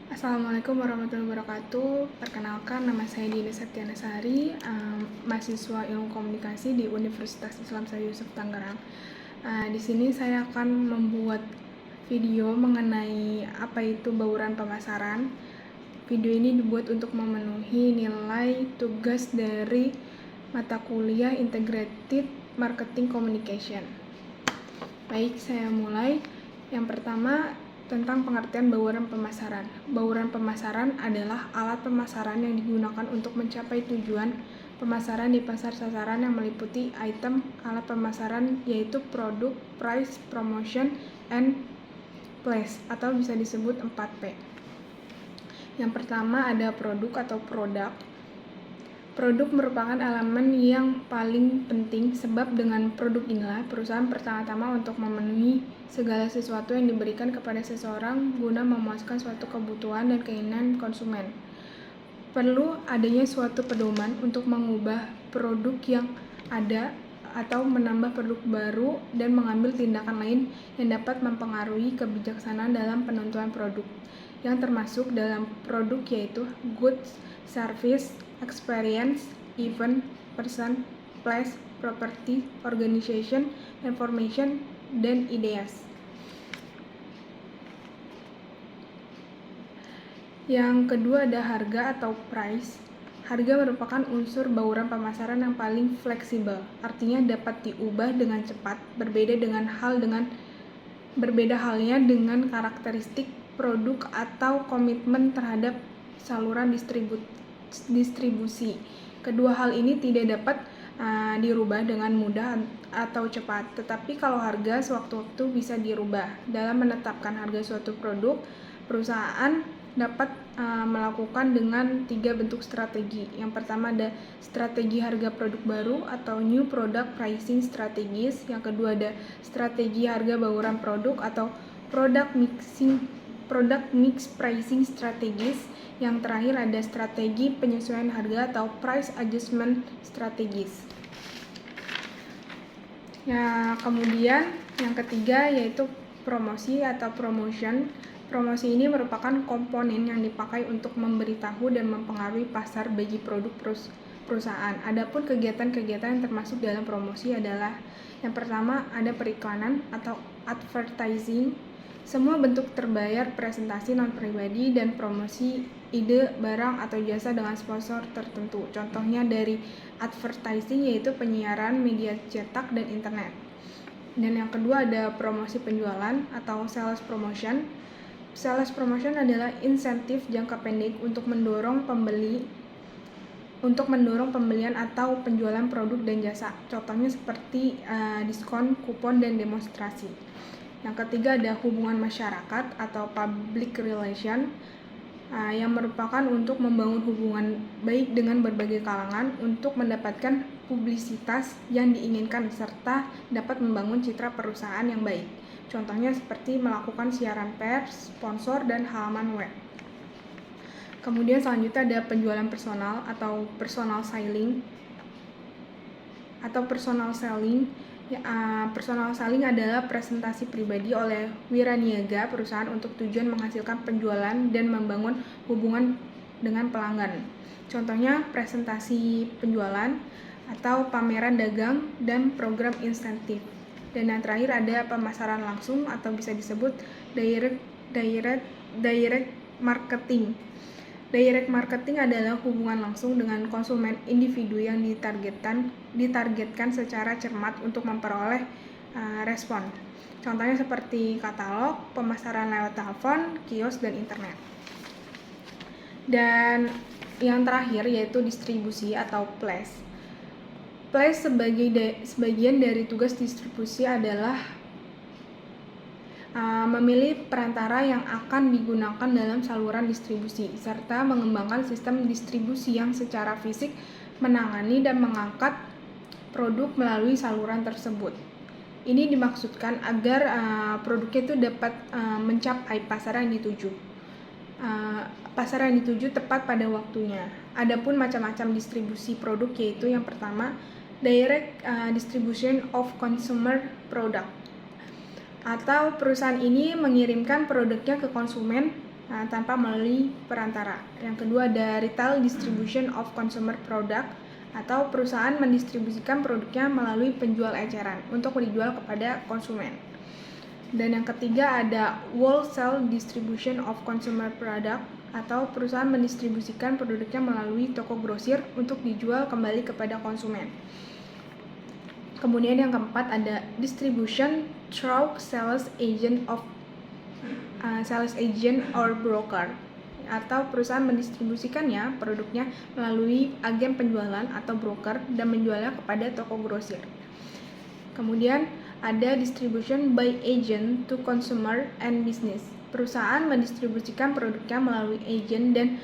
Assalamualaikum warahmatullahi wabarakatuh. Perkenalkan, nama saya Dina Septiana Sari, mahasiswa Ilmu Komunikasi di Universitas Islam Syarif Yusuf Tangerang. Di sini saya akan membuat video mengenai apa itu bauran pemasaran. Video ini dibuat untuk memenuhi nilai tugas dari mata kuliah Integrated Marketing Communication. Baik, saya mulai. Yang pertama, tentang pengertian bauran pemasaran. Bauran pemasaran adalah alat pemasaran yang digunakan untuk mencapai tujuan pemasaran di pasar sasaran yang meliputi item alat pemasaran yaitu produk, price, promotion, and place atau bisa disebut 4P. Yang pertama ada produk atau produk. Produk merupakan elemen yang paling penting sebab dengan produk inilah perusahaan pertama-tama untuk memenuhi segala sesuatu yang diberikan kepada seseorang guna memuaskan suatu kebutuhan dan keinginan konsumen. Perlu adanya suatu pedoman untuk mengubah produk yang ada atau menambah produk baru dan mengambil tindakan lain yang dapat mempengaruhi kebijaksanaan dalam penentuan produk yang termasuk dalam produk yaitu goods, service, experience, event, person, place, property, organization, information, dan ideas. Yang kedua ada harga atau price. Harga merupakan unsur bauran pemasaran yang paling fleksibel, artinya dapat diubah dengan cepat, berbeda halnya dengan karakteristik produk atau komitmen terhadap saluran distribusi. Kedua hal ini tidak dapat dirubah dengan mudah atau cepat, tetapi kalau harga sewaktu-waktu bisa dirubah. Dalam menetapkan harga suatu produk, perusahaan dapat melakukan dengan 3 bentuk strategi. Yang pertama ada strategi harga produk baru atau new product pricing strategies. Yang kedua ada strategi harga bauran produk atau product mix pricing strategies. Yang terakhir ada strategi penyesuaian harga atau price adjustment strategies. Kemudian yang ketiga yaitu promosi atau promotion. Promosi ini merupakan komponen yang dipakai untuk memberitahu dan mempengaruhi pasar bagi produk perusahaan. Adapun kegiatan-kegiatan yang termasuk dalam promosi adalah yang pertama ada periklanan atau advertising. Semua bentuk terbayar presentasi non-pribadi dan promosi ide, barang, atau jasa dengan sponsor tertentu. Contohnya dari advertising yaitu penyiaran media cetak dan internet. Dan yang kedua ada promosi penjualan atau sales promotion. Sales promotion adalah insentif jangka pendek untuk mendorong pembelian atau penjualan produk dan jasa. Contohnya seperti diskon, kupon, dan demonstrasi. Yang ketiga ada hubungan masyarakat atau public relation yang merupakan untuk membangun hubungan baik dengan berbagai kalangan untuk mendapatkan publisitas yang diinginkan serta dapat membangun citra perusahaan yang baik. Contohnya seperti melakukan siaran pers, sponsor, dan halaman web. Kemudian selanjutnya ada penjualan personal atau personal selling. Personal selling adalah presentasi pribadi oleh wiraniaga perusahaan untuk tujuan menghasilkan penjualan dan membangun hubungan dengan pelanggan. Contohnya presentasi penjualan atau pameran dagang dan program insentif. Dan yang terakhir ada pemasaran langsung atau bisa disebut direct marketing. Direct marketing adalah hubungan langsung dengan konsumen individu yang ditargetkan secara cermat untuk memperoleh respon. Contohnya seperti katalog, pemasaran lewat telepon, kios, dan internet. Dan yang terakhir yaitu distribusi atau place. Place sebagian dari tugas distribusi adalah memilih perantara yang akan digunakan dalam saluran distribusi, serta mengembangkan sistem distribusi yang secara fisik menangani dan mengangkat produk melalui saluran tersebut. Ini dimaksudkan agar produknya itu dapat mencapai pasar yang dituju tepat pada waktunya. Adapun macam-macam distribusi produk yaitu yang pertama direct distribution of consumer product, atau perusahaan ini mengirimkan produknya ke konsumen tanpa melalui perantara. Yang kedua ada retail distribution of consumer product, atau perusahaan mendistribusikan produknya melalui penjual eceran untuk dijual kepada konsumen. Dan yang ketiga ada wholesale distribution of consumer product, atau perusahaan mendistribusikan produknya melalui toko grosir untuk dijual kembali kepada konsumen. Kemudian yang keempat ada distribution through sales agent or broker, atau perusahaan mendistribusikannya produknya melalui agen penjualan atau broker dan menjualnya kepada toko grosir. Kemudian ada distribution by agent to consumer and business. Perusahaan mendistribusikan produknya melalui agen dan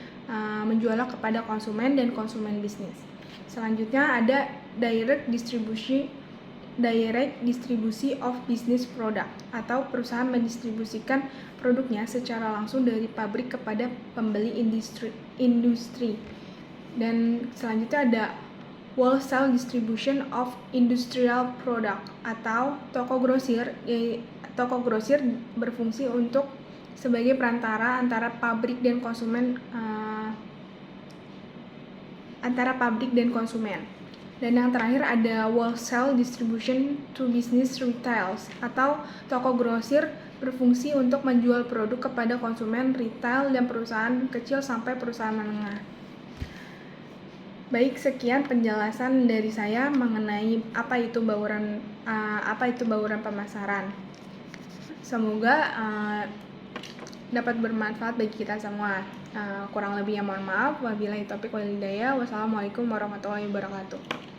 menjualnya kepada konsumen dan konsumen bisnis. Selanjutnya ada direct distribusi of business product, atau perusahaan mendistribusikan produknya secara langsung dari pabrik kepada pembeli industri. Dan selanjutnya ada wholesale distribution of industrial product, atau toko grosir berfungsi untuk sebagai perantara antara pabrik dan konsumen. Dan yang terakhir ada wholesale distribution to business retails, atau toko grosir berfungsi untuk menjual produk kepada konsumen retail dan perusahaan kecil sampai perusahaan menengah. Baik, sekian penjelasan dari saya mengenai apa itu bauran pemasaran. Semoga dapat bermanfaat bagi kita semua. Kurang lebihnya mohon maaf. Wabillahi taufiq wal hidayah. Wassalamualaikum warahmatullahi wabarakatuh.